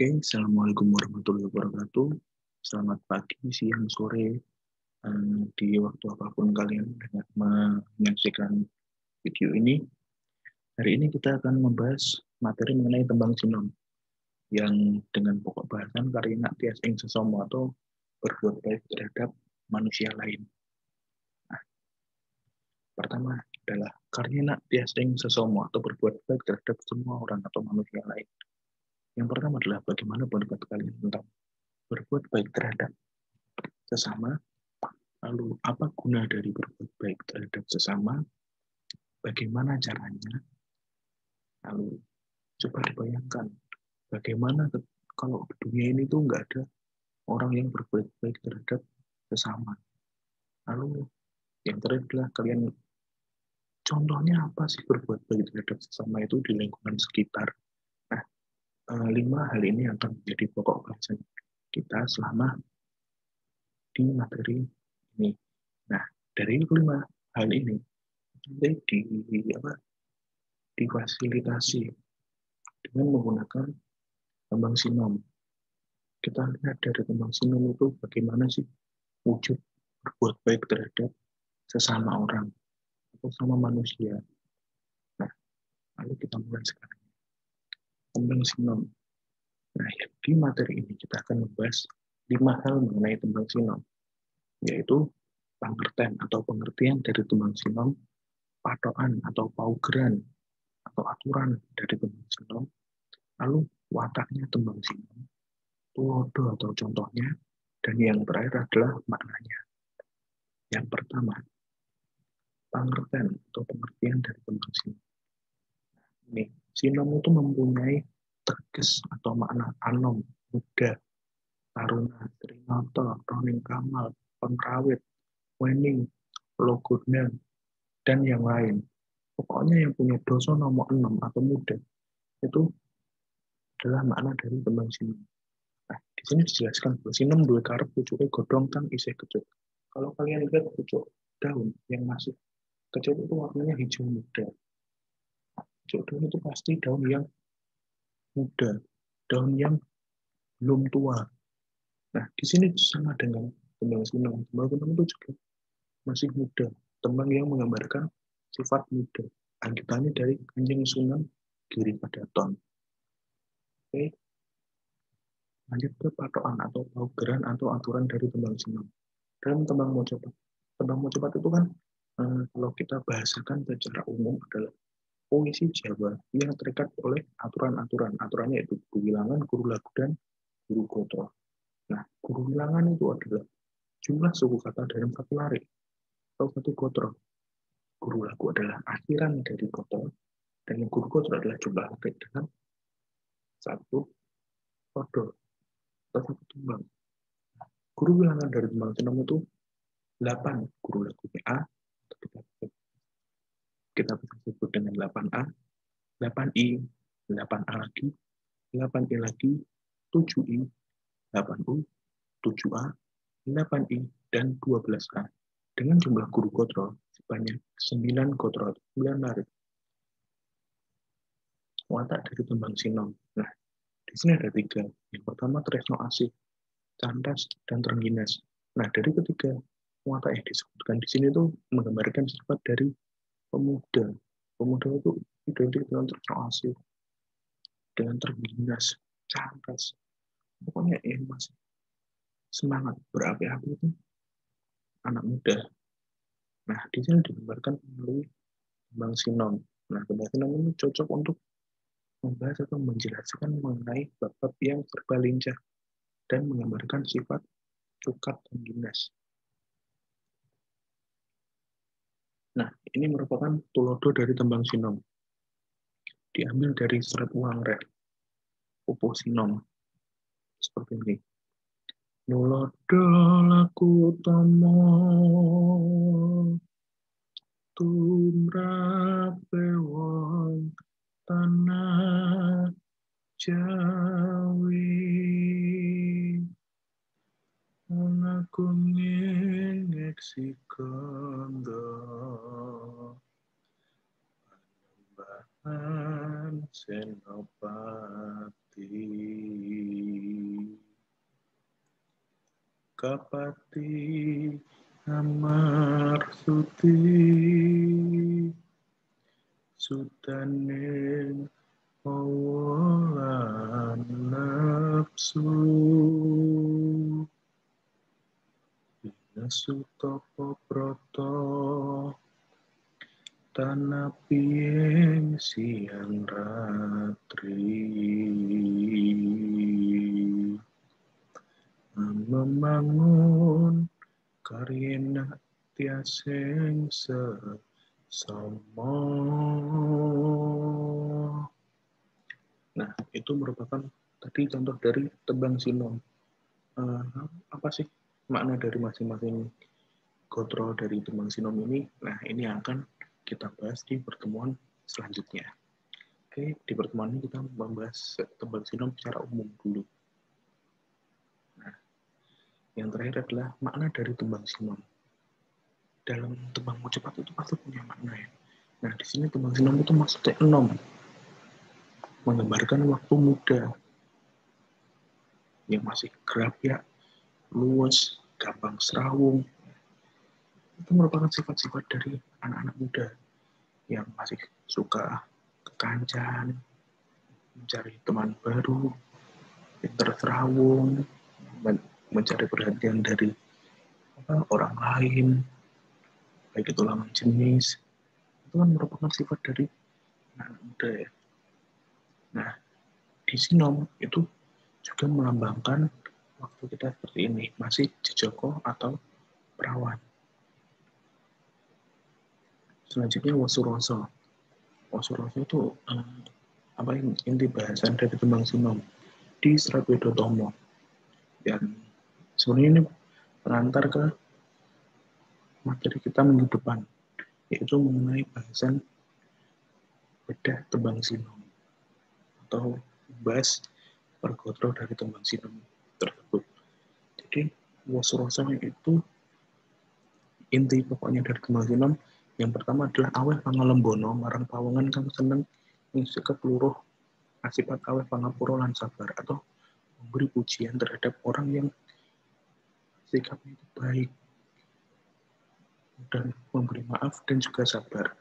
Oke, Assalamualaikum warahmatullahi wabarakatuh. Selamat pagi, siang, sore, di waktu apapun kalian menyaksikan video ini. Hari ini kita akan membahas materi mengenai tembang sinom yang dengan pokok bahasan karina tias ing sesama atau berbuat baik terhadap manusia lain. Nah, pertama adalah karina tias ing sesama atau berbuat baik terhadap semua orang atau manusia lain. Yang pertama adalah bagaimana pendapat kalian tentang berbuat baik terhadap sesama. Lalu, apa guna dari berbuat baik terhadap sesama? Bagaimana caranya? Lalu, coba dibayangkan, bagaimana kalau di dunia ini tuh nggak ada orang yang berbuat baik terhadap sesama. Lalu, yang terakhir adalah kalian, contohnya apa sih berbuat baik terhadap sesama itu di lingkungan sekitar? Nah, 5 hal ini akan menjadi pokok bahasan kita selama di materi ini. Nah, dari 5 hal ini, nanti difasilitasi dengan menggunakan tembang sinom. Kita lihat dari tembang sinom itu bagaimana sih wujud berbuat baik terhadap sesama orang atau sama manusia. Nah, lalu kita mulai sekarang. Tembang sinom. Nah, di materi ini kita akan membahas 5 hal mengenai tembang sinom, yaitu pengertian dari tembang sinom, patokan atau paugeran atau aturan dari tembang sinom, lalu wataknya tembang sinom, tulodo atau contohnya, dan yang terakhir adalah maknanya. Yang pertama, pengertian dari tembang sinom. Ini, sinom itu mempunyai teges atau makna anom, muda, taruna, trinoto, roning kamal, pengrawit, wening, logodna, dan yang lain. Pokoknya yang punya dosa nomor 6 atau muda, itu adalah makna dari tembang sinom. Nah, di sini dijelaskan bahwa sinom dua karep pucuknya godong kang isih kecut. Kalau kalian lihat pucuk daun yang masih kecil itu warnanya hijau muda. Pucuk daun itu pasti daun yang muda, daun yang belum tua. Nah, di sini sama dengan tembang sinom. Tembang sinom itu juga masih muda. Tembang yang menggambarkan sifat muda. Angkitannya dari Kanjeng Sunan Giri Padaton. Oke, lanjut ke patokan atau paugeran atau aturan dari tembang sinom. Dalam tembang mojopat. Tembang mojopat itu kan kalau kita bahasakan secara umum adalah puisi Jawa yang terikat oleh aturan-aturan. Aturannya itu guru wilangan, guru lagu, dan guru gotro. Nah, guru wilangan itu adalah jumlah suku kata dalam satu lari atau satu gotro. Guru lagu adalah akhiran dari gotro, dan guru gotro adalah jumlah lari dengan satu kodo atau satu tembang. Guru wilangan dari tembang sinom itu 8 guru lagu A, kita bisa sebut dengan 8A, 8I, 8A lagi, 8I lagi, 7I, 8U, 7A, 8I, dan 12A. Dengan jumlah guru gotro sebanyak 9 gotro, 9 lari. Watak dari tembang sinom. Nah, di sini ada 3. Yang pertama, tresno asih, candas, dan terengginas. Nah, dari ketiga watak yang disebutkan di sini itu menggambarkan sifat dari pemuda. Pemuda itu identik dengan tresno asih, dengan terengginas, candas. Pokoknya yang masih semangat berapi-api itu anak muda. Nah, di sini digambarkan melalui tembang sinom. Nah, tembang sinom ini cocok untuk membahas atau menjelaskan mengenai bab-bab yang serba lincah dan menggambarkan sifat cukat dan dinas. Nah, ini merupakan tulodo dari tembang sinom. Diambil dari surat uang rek, Pupuh Sinom. Seperti ini. Nulodo laku tomo tumrape wong tanah Jawi aku ngeksi kondo Panembahan Senopati. Kapati Amarsuti Sutaning Awalan Nafsu Binasutopo Broto Tanapiyeng siang ratri membangun karyena tiaseng sesama. Nah, itu merupakan tadi contoh dari tembang sinom. Apa sih makna dari masing-masing gotro dari tembang sinom ini? Nah, ini akan kita bahas di pertemuan selanjutnya. Oke, di pertemuan ini kita membahas tembang sinom secara umum dulu. Nah, yang terakhir adalah makna dari tembang sinom. Dalam tembang mau cepat itu pasti punya makna ya. Nah, di sini tembang sinom itu maksudnya enom, menggambarkan waktu muda yang masih gerap ya, luwes, gampang serawung. Itu merupakan sifat-sifat dari anak-anak muda yang masih suka kekancan, mencari teman baru, pintar serawung, mencari perhatian dari orang lain, baik itu lawan jenis. Itu kan merupakan sifat dari anak muda ya. Nah, di sinom itu juga melambangkan waktu kita seperti ini, masih jejoko atau perawan. Selanjutnya wasuroso. Wasuroso itu apa yang inti bahasan dari tembang sinom di Serat Wedotomo. Dan sebenarnya ini pengantar ke materi kita minggu depan, yaitu mengenai bahasan bedah tembang sinom atau bahas pergotro dari tembang sinom tersebut. Jadi wasuroso itu inti pokoknya dari tembang sinom. Yang pertama adalah aweh pangalembono marang pawongan kang seneng ing seket luruh asipat aweh pangapura lan sabar, atau memberi pujian terhadap orang yang sikapnya itu baik dan memberi maaf dan juga sabar.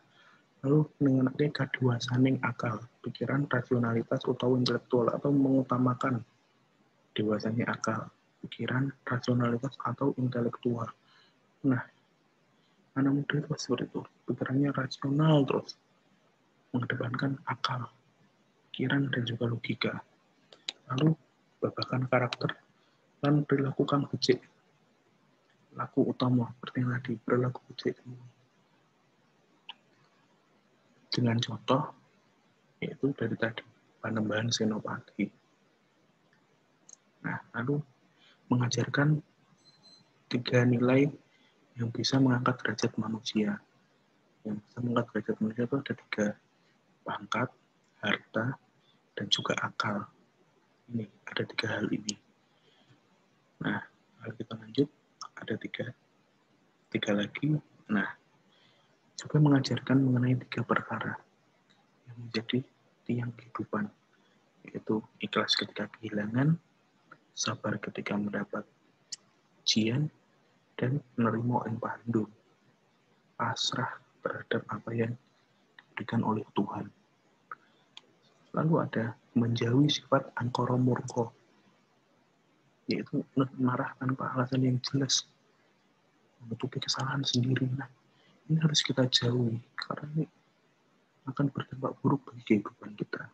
Lalu mengenai kadewasaning akal, pikiran, rasionalitas utawa intelektual, atau mengutamakan dewasanya akal, pikiran, rasionalitas atau intelektual. Nah, anak muda itu seperti itu, pikirannya rasional terus, mengedepankan akal, pikiran, dan juga logika. Lalu babakan karakter dan perilaku kang becik, laku utama seperti yang tadi, perilaku becik. Dengan contoh yaitu dari tadi Panembahan Senopati. Nah, lalu mengajarkan 3 nilai yang bisa mengangkat derajat manusia. Yang bisa mengangkat derajat manusia itu ada 3, pangkat, harta, dan juga akal. Ini ada 3 hal ini. Nah, kalau kita lanjut, ada 3 lagi. Nah, juga mengajarkan mengenai 3 perkara yang menjadi tiang kehidupan, yaitu ikhlas ketika kehilangan, sabar ketika mendapat ujian, dan menerima yang pandu, pasrah terhadap apa yang diberikan oleh Tuhan. Lalu ada menjauhi sifat angkara murka, yaitu marah tanpa alasan yang jelas, menutupi kesalahan sendiri. Nah, ini harus kita jauhi karena ini akan berdampak buruk bagi kehidupan kita.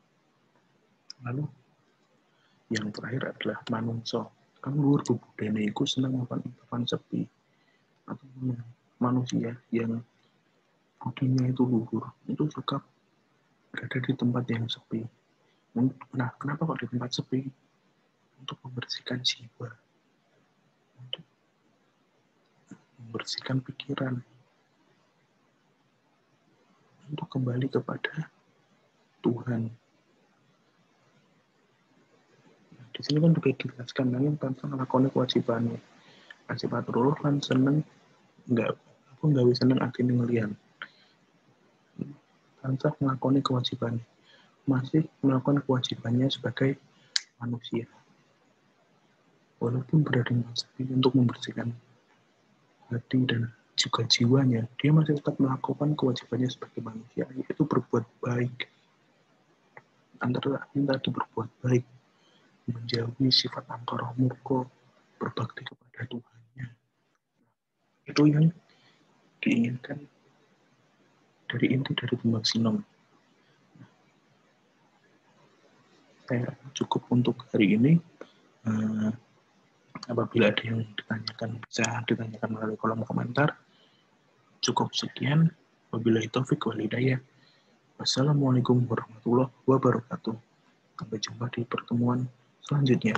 Lalu yang terakhir adalah manungso. Kan luhur budaya iku senang makan sepi, atau manusia yang budinya itu luhur, itu suka berada di tempat yang sepi. Nah, kenapa kok di tempat sepi? Untuk membersihkan jiwa, untuk membersihkan pikiran, untuk kembali kepada Tuhan. Nah, di sini kan juga dijelaskan yang tentang lakoni kewajibannya. Asipat ruruh kan seneng aku nggak bisa seneng akhirnya ngelian. Tansah melakoni kewajibannya, masih melakukan kewajibannya sebagai manusia. walaupun berada di masa ini untuk membersihkan hati dan juga jiwanya, dia masih tetap melakukan kewajibannya sebagai manusia, yaitu berbuat baik. Antara lain tadi berbuat baik, menjauhi sifat angkara murka, berbakti kepada Tuhannya. Itu yang diinginkan dari inti dari Tumbang Sinom. Saya cukup untuk hari ini. Apabila ada yang ditanyakan, bisa ditanyakan melalui kolom komentar. Cukup sekian. Wabillahi taufik wal hidayah. Wassalamualaikum warahmatullahi wabarakatuh. Sampai jumpa di pertemuan selanjutnya.